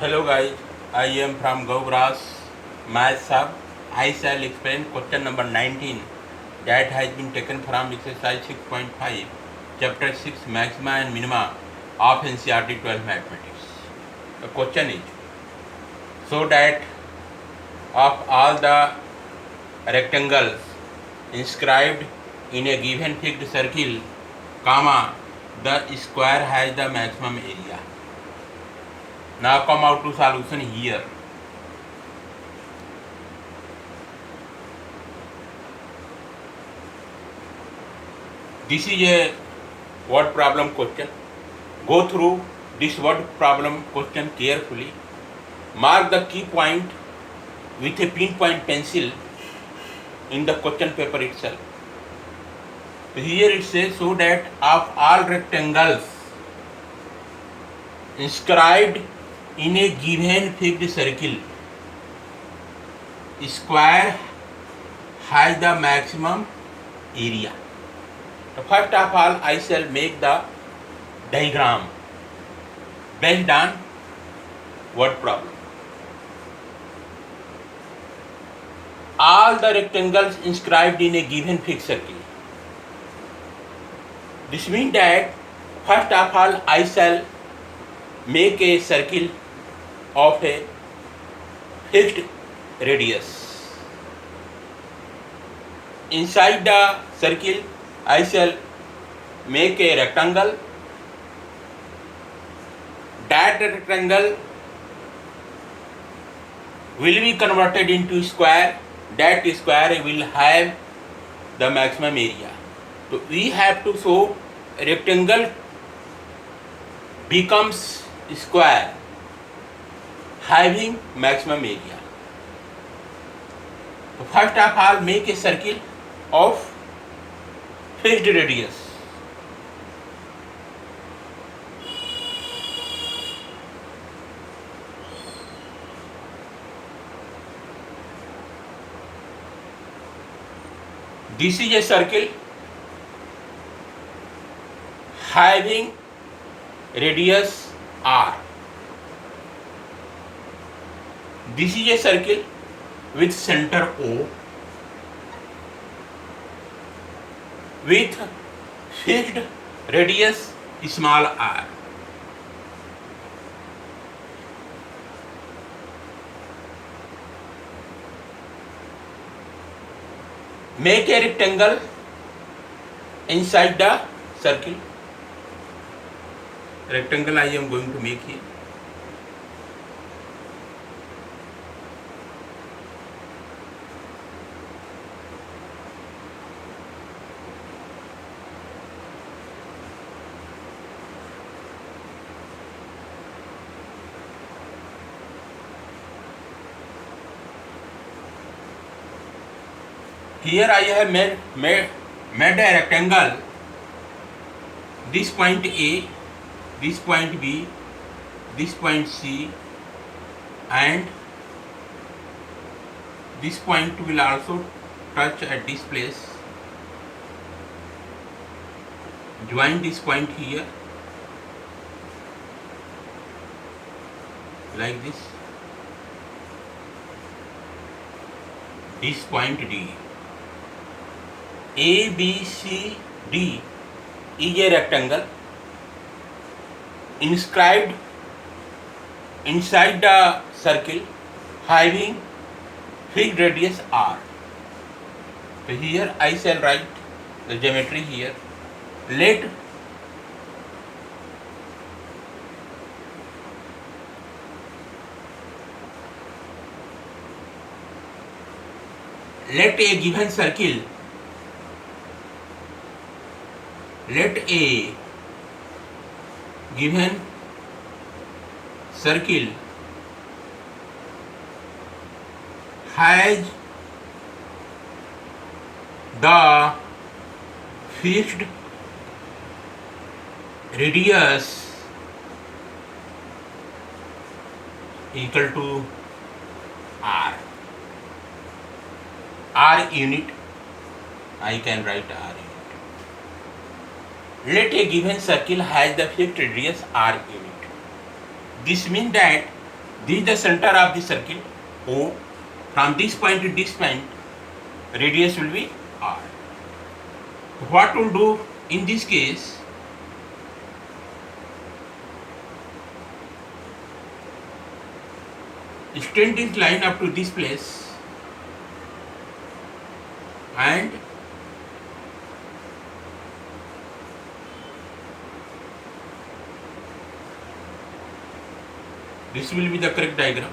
Hello guys, I am from Gogras Math Sub. I shall explain question number 19 that has been taken from exercise 6.5, chapter 6 maxima and minima of NCERT 12 mathematics. The question is, so that of all the rectangles inscribed in a given fixed circle, comma, the square has the maximum area. Now come out to solution here. This is a word problem question. Go through this word problem question carefully. Mark the key point with a pinpoint pencil in the question paper itself. Here it says, so that of all rectangles inscribed in a given fixed circle, square has the maximum area. So first of all, I shall make the diagram based on word problem. All the rectangles inscribed in a given fixed circle. This means that first of all I shall make a circle of a fixed radius. Inside the circle I shall make a rectangle. That rectangle will be converted into square. That square will have the maximum area. So we have to show rectangle becomes square having maximum area. So first of all make a circle of fixed radius. This is a circle having radius r. This is a circle with center O with fixed radius small r. Make a rectangle inside the circle. Rectangle I am going to make here. Here I have made a rectangle. This point A, this point B, this point C, and this point will also touch at this place. Join this point here like this. This point D. A, B, C, D is a rectangle inscribed inside the circle having fixed radius r. So here I shall write the geometry here. Let a given circle, let a given circle has the fixed radius equal to r. R unit, I can write R unit. Let a given circle has the fixed radius r unit. This means that This is the center of the circle O. From this point to this point, radius will be R. What we'll do in this case? Extend this line up to this place and this will be the correct diagram.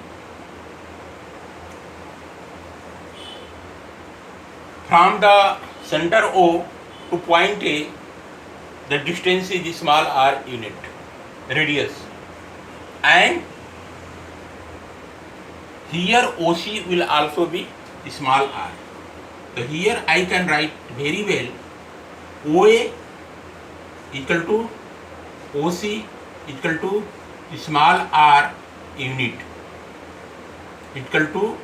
From the center O to point A, the distance is small r unit, radius, and here OC will also be small r. So here I can write very well OA equal to OC equal to small r unit equal to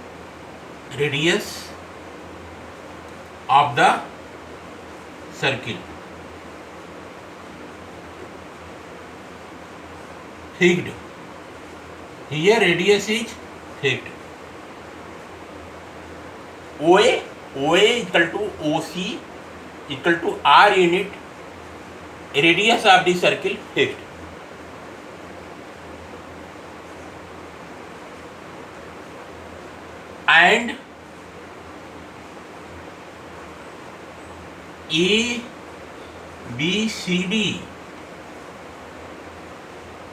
radius of the circle. Fixed. Here radius is fixed. OA equal to OC equal to R unit, radius of the circle fixed. And ABCD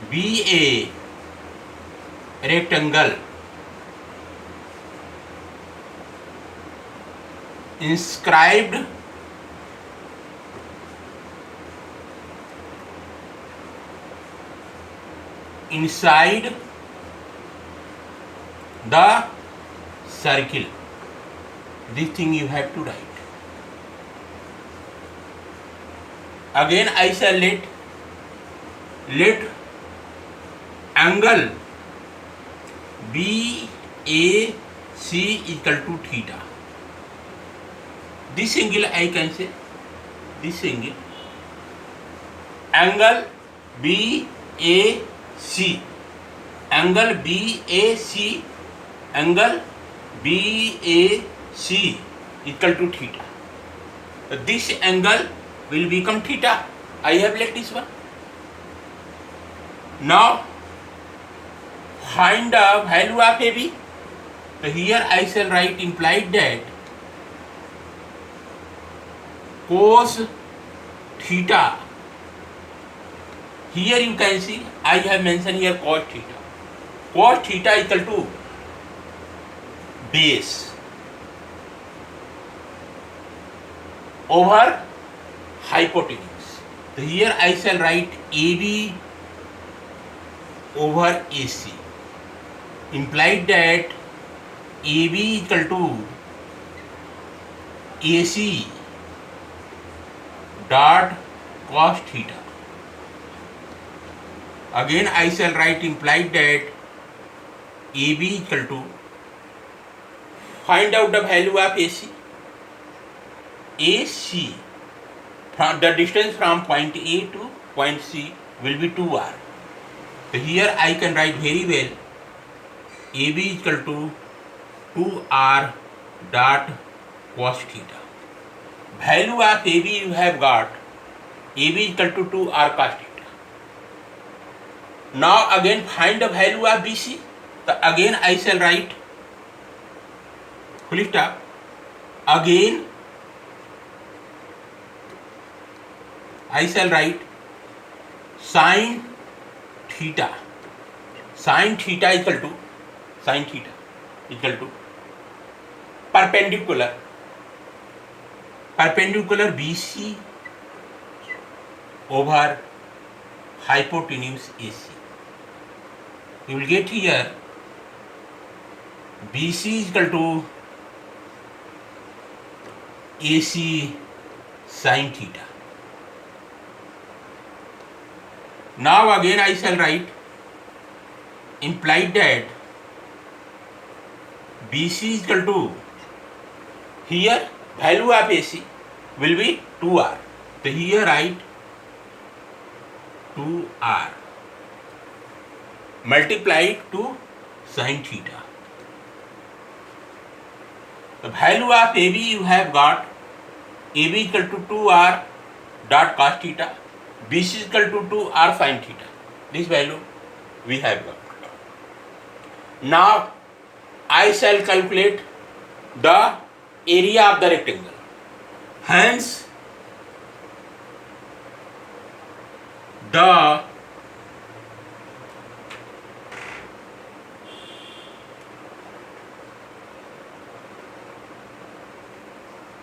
be a rectangle inscribed inside the circle. This thing you have to write. Again I shall let angle BAC equal to theta. This angle I can say, this angle BAC, angle BAC, angle BAC equal to theta. This angle will become theta. I have let this one. Now find the value of AB. So here I shall write implied that cos theta. Here you can see I have mentioned here cos theta. Cos theta equal to base over hypotenuse. So here I shall write AB over AC. Implied that AB equal to AC dot cos theta. Again I shall write implied that AB equal to, find out the value of AC. AC, from the distance from point A to point C will be 2r. So here I can write very well AB equal to 2r dot cos theta. Value of AB you have got, AB equal to 2r cos theta. Now again find the value of BC. So again I shall write full stop. Again I shall write sin theta. Sin theta equal to perpendicular BC over hypotenuse AC. You will get here BC is equal to AC sin theta. Now again I shall write implied that BC is equal to, here value of AC will be 2r. So here write 2r multiplied to sin theta. The value of AB you have got AB equal to 2r dot cos theta, BC is equal to 2r sin theta. This value we have got. Now I shall calculate the area of the rectangle. Hence, the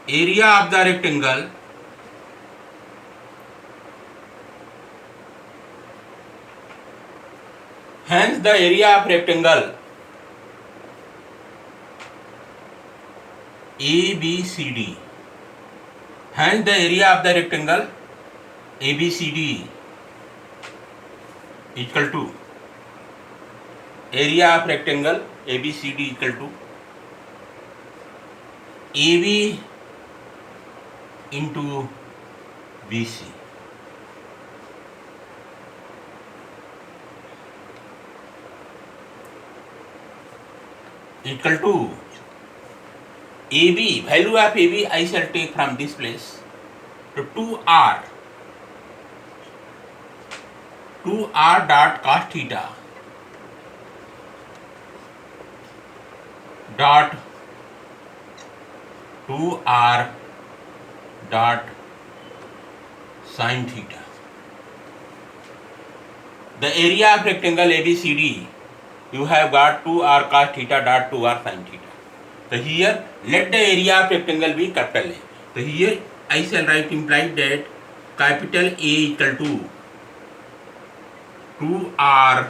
area of the rectangle hence the area of rectangle ABCD, hence the area of the rectangle ABCD equal to area of rectangle ABCD equal to AB into BC. Equal to AB, value of AB I shall take from this place to 2r dot cos theta dot 2r dot sin theta. The area of rectangle ABCD you have got 2r cos theta dot 2r sin theta. So here let the area of rectangle be capital A. So here I shall write implied that capital A equal to 2r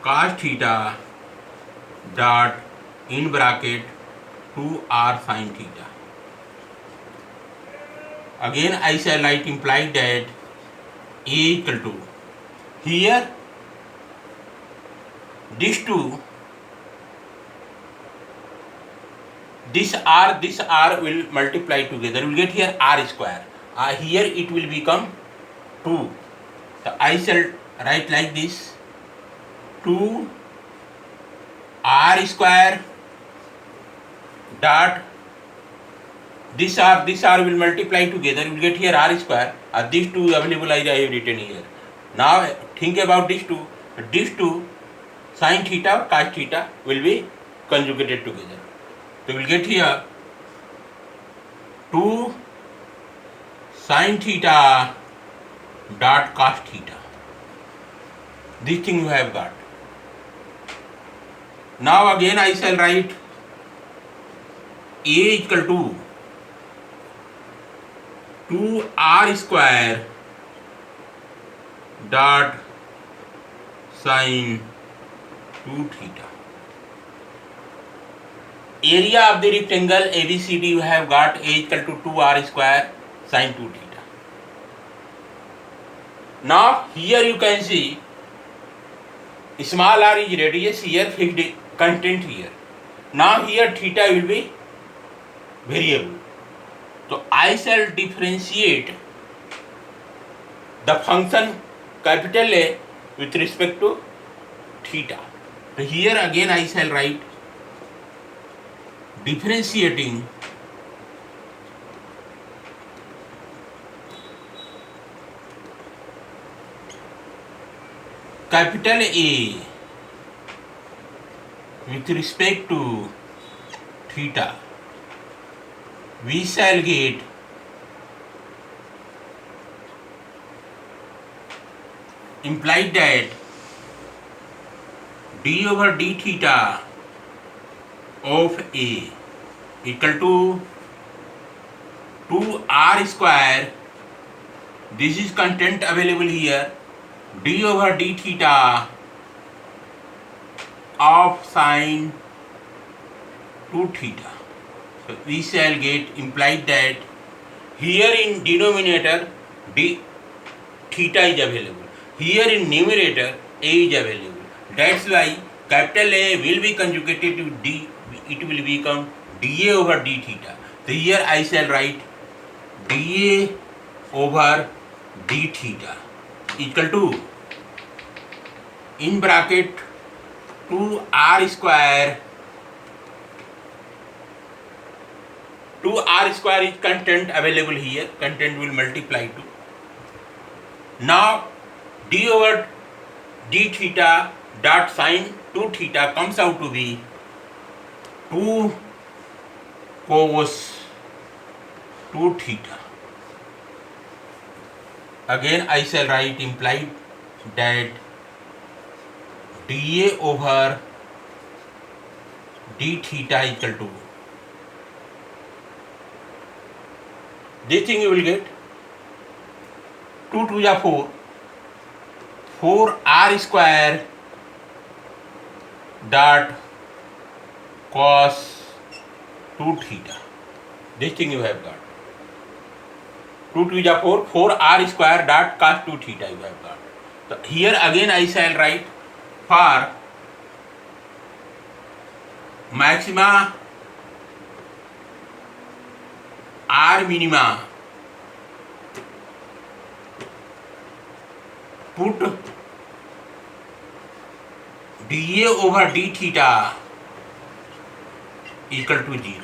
cos theta dot in bracket 2r sin theta. Again I shall write implied that A equal to, here these two, this r will multiply together, we will get here r square. Here it will become 2. So I shall write like this, 2 r square dot this r will multiply together, you will get here r square. These two available I have written here. Now think about these two sin theta cos theta will be conjugated together. So we will get here 2 sin theta dot cos theta. This thing you have got. Now again I shall write A equal to 2r square dot sin 2 theta. Area of the rectangle ABCD you have got A equal to 2r square sin 2 theta. Now here you can see small r is radius, here fixed content here. Now here theta will be variable. So I shall differentiate the function capital A with respect to theta. So here again I shall write differentiating capital A with respect to theta, we shall get implied that d over d theta of A equal to 2r square, this is content available here, d over d theta of sin 2 theta. So we shall get implied that here in denominator d theta is available, here in numerator A is available. That's why capital A will be conjugated to d, it will become dA over d theta. So here I shall write dA over d theta equal to, in bracket 2r square. 2r square is content available here. Content will multiply to. Now d over d theta dot sine 2 theta comes out to be 2 cos 2 theta. Again I shall write implied that dA over d theta equal to, this thing you will get 2 to the 4, 4r square dot cos 2 theta. This thing you have got 2 to the 4, 4r square dot cos 2 theta you have got. So here again I shall write for maxima r minima, put dA over d theta equal to 0.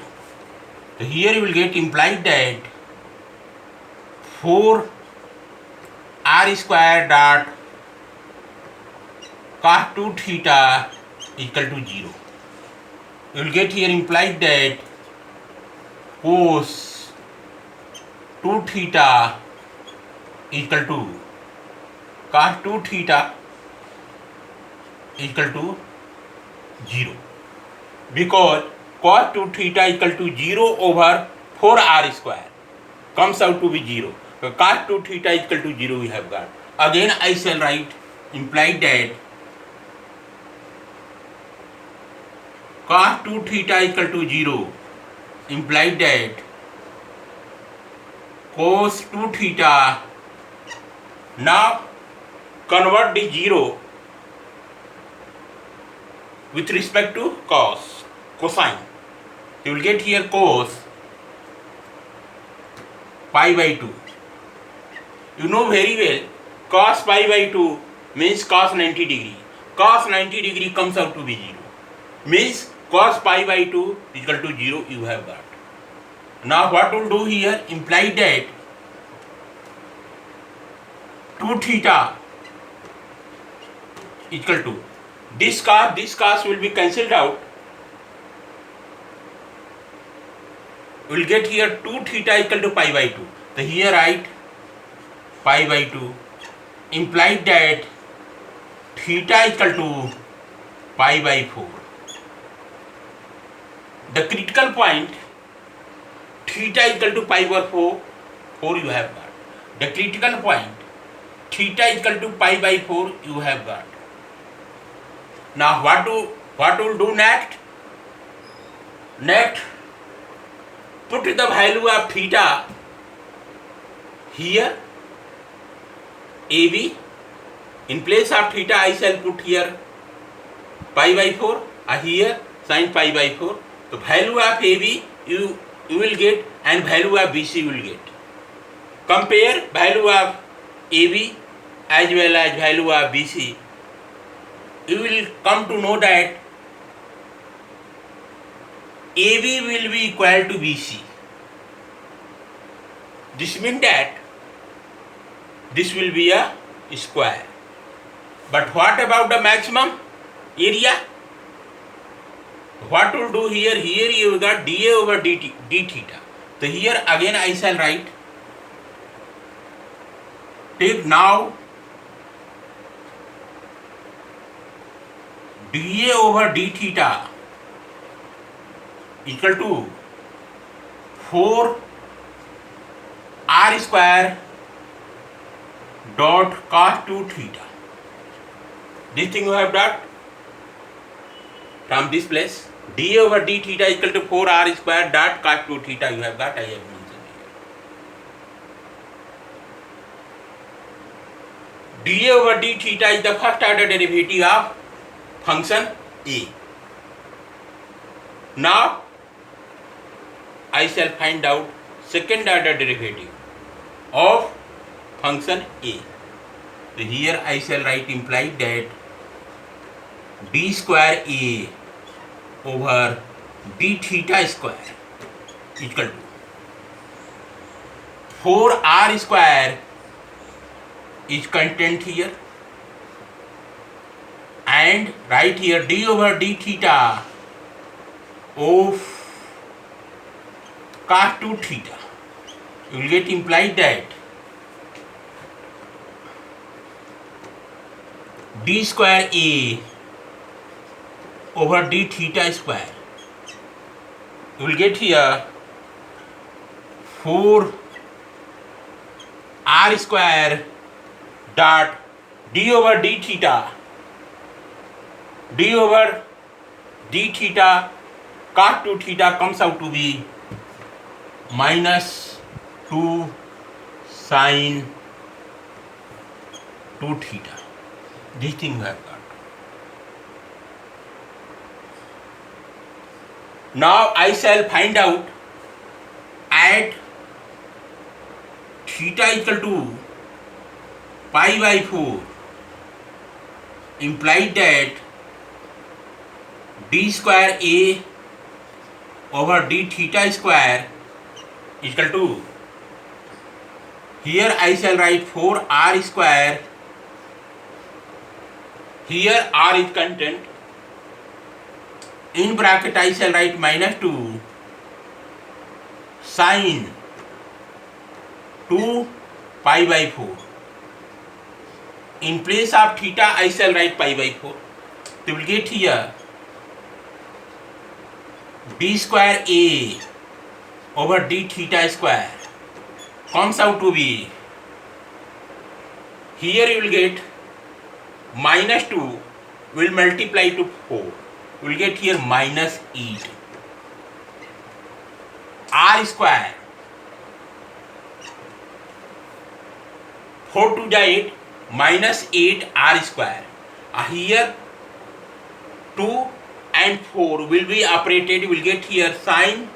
So here you will get implied that 4 r square dot cos 2 theta equal to 0. You will get here implied that cos 2 theta equal to cos 2 theta equal to 0, because cos 2 theta equal to 0 over 4r square comes out to be 0. So cos 2 theta equal to 0 we have got. Again I shall write implied that cos 2 theta equal to 0, implied that cos 2 theta. Now convert the 0 with respect to cosine. You will get here cos pi by 2. You know very well cos pi by 2 means cos 90 degree. Cos 90 degree comes out to be 0. Means cos pi by 2 equal to 0 you have got. Now what will do here? Imply that 2 theta equal to this cos will be cancelled out. We will get here 2 theta equal to pi by 2. So here write pi by 2, implied that theta equal to pi by 4. The critical point theta equal to pi by 4 you have got. The critical point theta equal to pi by 4 you have got. Now what will do next? Next, put the value of theta here, AB. In place of theta I shall put here pi by 4, here sin pi by 4. So value of AB you will get and value of BC you will get. Compare value of AB as well as value of BC. You will come to know that AB will be equal to BC. This means that this will be a square. But what about the maximum area? What will do here? Here you got dA over d theta. So here again I shall write, take now dA over d theta equal to 4 r square dot cos 2 theta. This thing you have got from this place. dA over d theta equal to 4 r square dot cos 2 theta you have got. I have mentioned here. dA over d theta is the first order derivative of function A. Now I shall find out second order derivative of function A. So here I shall write implied that d square A over d theta square equal to 4r square is content here, and right here d over d theta of cos 2 theta. You will get implied that d square A over d theta square. You will get here 4 r square dot d over d theta cos 2 theta comes out to be minus 2 sin 2 theta. This thing we have got. Now I shall find out at theta equal to pi by 4, implied that d square A over d theta square equal to, here I shall write 4r square, here r is content, in bracket I shall write minus 2 sin 2 pi by 4. In place of theta I shall write pi by 4. So we will get here d square A over d theta square comes out to be, here you will get minus 2 will multiply to 4. You will get here minus 8 r square, 4 to the 8 minus 8 r square. Here 2 and 4 will be operated. You will get here sin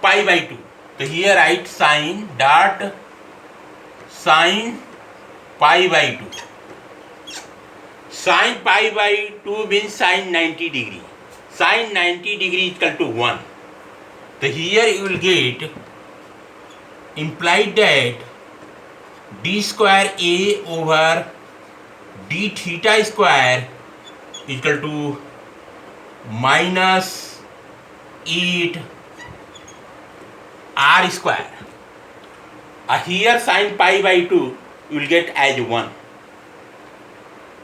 pi by 2. So here write sin dot sin pi by 2. Sin pi by 2 means sin 90 degree. Sin 90 degree is equal to 1. So here you will get implied that d square A over d theta square is equal to minus 8 r square. Here sin pi by 2 you will get as 1.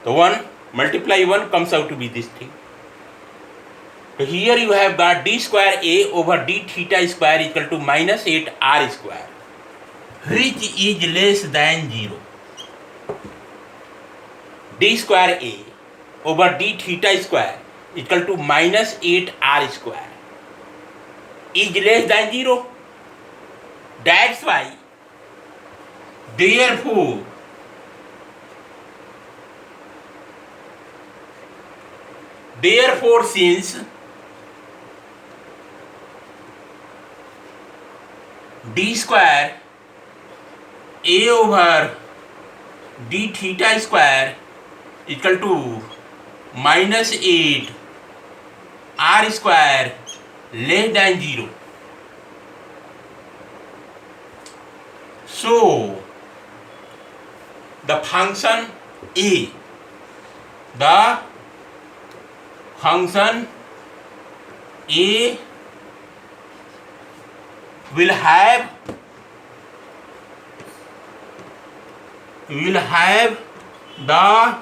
So 1 multiply 1 comes out to be this thing. So here you have got d square A over d theta square equal to minus 8 r square, which is less than 0. D square A over d theta square equal to minus 8 r square is less than 0. That's why, therefore, since d square A over d theta square equal to minus 8 r square less than 0. So the function A will have the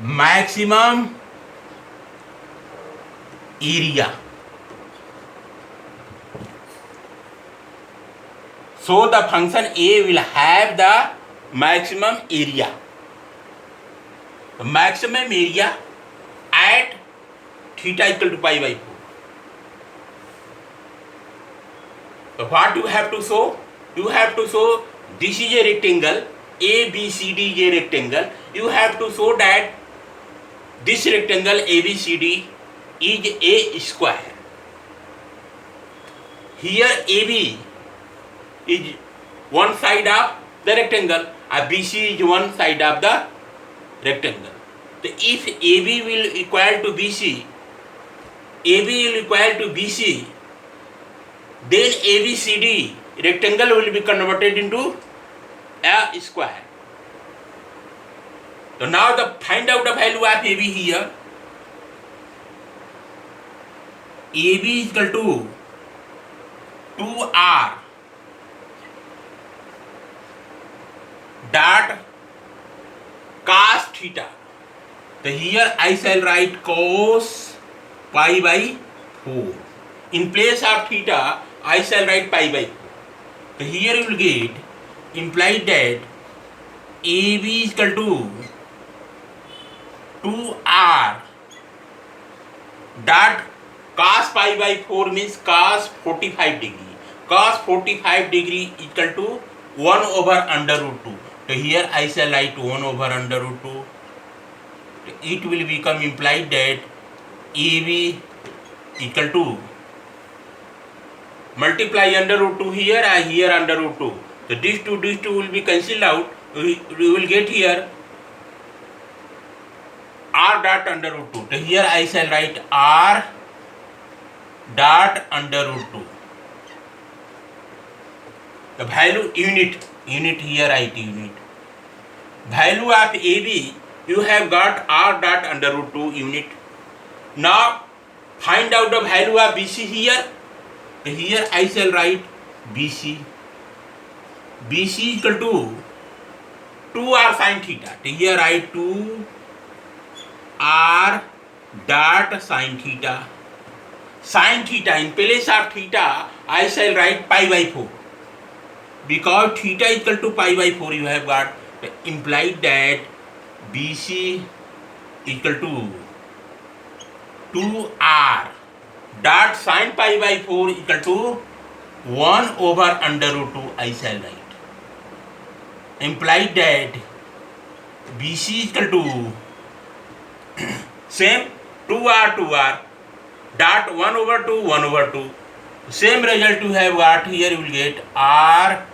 maximum area. So the function A will have the maximum area. The maximum area at theta equal to pi by 4. So what you have to show? You have to show this is a rectangle, ABCD is a rectangle. You have to show that this rectangle ABCD is a square. Here AB is one side of the rectangle, and BC is one side of the rectangle. तो if AB will equal to BC, AB will equal to BC, then ABCD rectangle will be converted into a square. So now find out the value of AB here. AB is equal to 2R dot cos theta. So here I shall write cos pi by 4. In place of theta, I shall write pi by 4. So here you will get implied that AB is equal to 2R dot cos pi by 4 means cos 45 degree. Cos 45 degree equal to 1 over under root 2. So here I shall write 1 over under root 2. It will become implied that AB equal to multiply under root 2 here and here under root 2. So these two will be cancelled out. We will get here R dot under root 2. So here I shall write R dot under root 2. The value unit here write unit. Value of AB you have got R dot under root 2 unit. Now find out the value of BC here. So here I shall write BC. BC equal to 2R sin theta. So here write 2R dot sin theta. Sin theta, in place of theta I shall write pi by 4. Because theta is equal to pi by 4 you have got, implied that BC equal to 2R dot sin pi by 4 equal to 1 over under root 2 I shall write. Implied that BC equal to same 2R dot 1 over 2. Same result you have got here, you will get R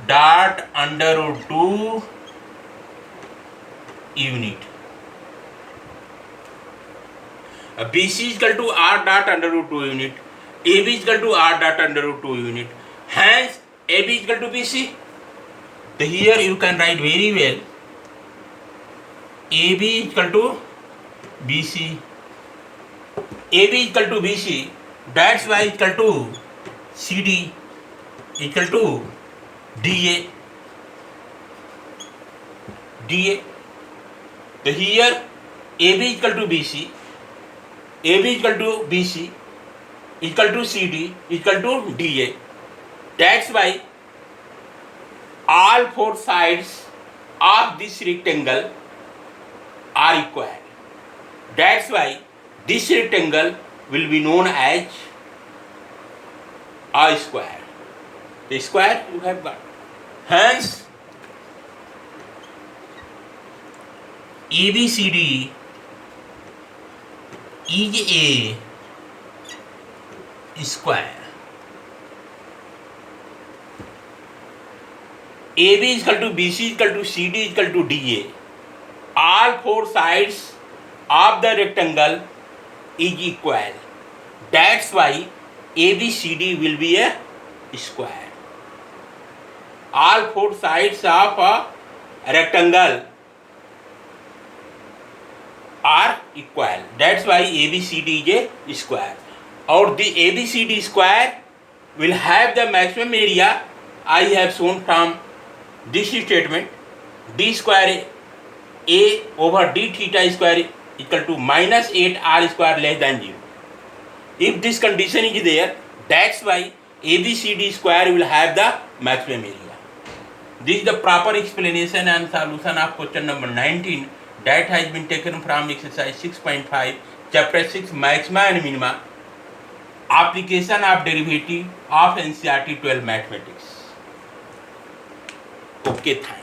dot under root 2 unit. BC is equal to R dot under root 2 unit. AB is equal to R dot under root 2 unit. Hence AB is equal to BC. So here you can write very well AB is equal to BC. AB is equal to BC. That's why equal to CD equal to DA. So here AB equal to BC, AB equal to BC equal to CD equal to DA. That's why all four sides of this rectangle are equal. That's why this rectangle will be known as a square. The square you have got. Hence, ABCD is a square. AB is equal to BC is equal to CD is equal to DA. All four sides of the rectangle is equal. That's why ABCD will be a square. All four sides of a rectangle are equal. That's why ABCD is a square. Or the ABCD square will have the maximum area I have shown from this statement. D square A over D theta square equal to minus 8R square less than 0. If this condition is there, that's why ABCD square will have the maximum area. This is the proper explanation and solution of question number 19 that has been taken from exercise 6.5, chapter 6, maxima and minima, application of derivative of NCERT 12 mathematics. Okay, thanks.